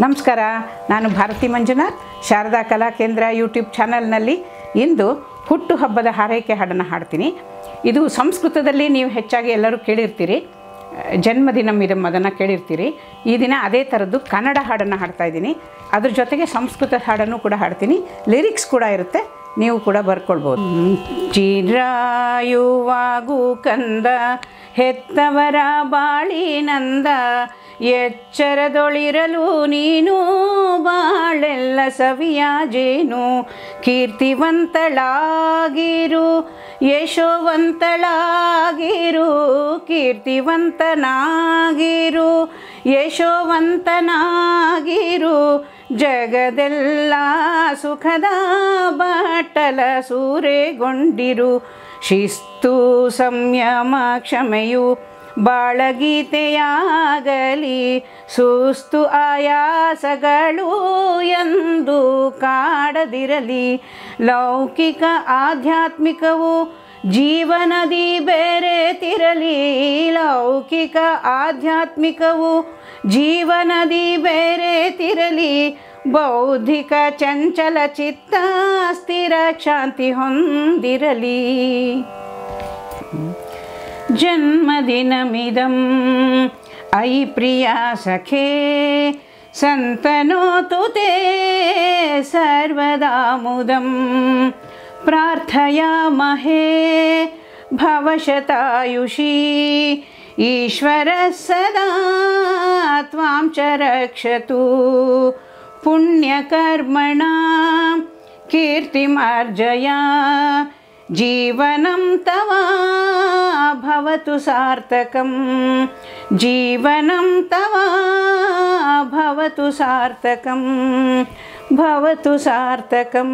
ನಮಸ್ಕಾರ, ನಾನು ಭಾರತಿ ಮಂಜುನಾಥ್, ಶಾರದಾ ಕಲಾ ಕೇಂದ್ರ ಯೂಟ್ಯೂಬ್ ಚಾನಲ್ನಲ್ಲಿ ಇಂದು ಹುಟ್ಟುಹಬ್ಬದ ಹಾರೈಕೆ ಹಾಡನ್ನು ಹಾಡ್ತೀನಿ. ಇದು ಸಂಸ್ಕೃತದಲ್ಲಿ ನೀವು ಹೆಚ್ಚಾಗಿ ಎಲ್ಲರೂ ಕೇಳಿರ್ತೀರಿ, ಜನ್ಮದಿನಂ ಅದನ್ನು ಕೇಳಿರ್ತೀರಿ. ಈ ದಿನ ಅದೇ ಥರದ್ದು ಕನ್ನಡ ಹಾಡನ್ನು ಹಾಡ್ತಾಯಿದ್ದೀನಿ. ಅದ್ರ ಜೊತೆಗೆ ಸಂಸ್ಕೃತ ಹಾಡನ್ನು ಕೂಡ ಹಾಡ್ತೀನಿ. ಲಿರಿಕ್ಸ್ ಕೂಡ ಇರುತ್ತೆ, ನೀವು ಕೂಡ ಬರ್ಕೊಳ್ಬೋದು. ಚಿರಾಯುವಾಗು ಕಂದ, ಹೆತ್ತವರ ಬಾಳಿನಂದ, ಎಚ್ಚರದೊಳಿರಲು ನೀನು ಬಾಳೆಲ್ಲ ಸವಿಯಾಜೇನು. ಕೀರ್ತಿವಂತಳಾಗಿರು, ಯಶೋವಂತಳಾಗಿರು, ಕೀರ್ತಿವಂತನಾಗಿರು, ಯಶೋವಂತನಾಗಿರು. ಜಗದೆಲ್ಲ ಸುಖದ ಬಟ್ಟಲ ಸೂರೆಗೊಂಡಿರು. ಶಿಸ್ತು ಸಂಯಮ ಕ್ಷಮೆಯು ಬಾಳಗೀತೆಯಾಗಲಿ, ಸುಸ್ತು ಆಯಾಸಗಳು ಎಂದು ಕಾಡದಿರಲಿ. ಲೌಕಿಕ ಆಧ್ಯಾತ್ಮಿಕವು ಜೀವನದಿ ಬೇರೆತಿರಲಿ, ಲೌಕಿಕ ಆಧ್ಯಾತ್ಮಿಕವು ಜೀವನದಿ ಬೇರೆತಿರಲಿ. ಬೌದ್ಧಿಕ ಚಂಚಲ ಚಿತ್ತ ಸ್ಥಿರ ಶಾಂತಿ ಹೊಂದಿರಲಿ. ಜನ್ಮದಿನಮಿದಂ ಅಯಿ ಪ್ರಿಯ ಸಖೇ, ಸಂತನೋತು ತೇ ಸರ್ವದಾ ಮುದಂ. ಪ್ರಾರ್ಥಯಾಮಹೇ ಭವಶತಾಯುಷಿ, ಈಶ್ವರ ಸದಾ ತ್ವಾಂ ಚ ರಕ್ಷತು. ಪುಣ್ಯಕರ್ಮಣ ಕೀರ್ತಿಮಾರ್ಜಯ, ಜೀವನಂ ತವ ಭವತು ಸಾರ್ಥಕಂ. ಜೀವನಂ ತವ ಭವತು ಸಾರ್ಥಕಂ, ಭವತು ಸಾರ್ಥಕಂ.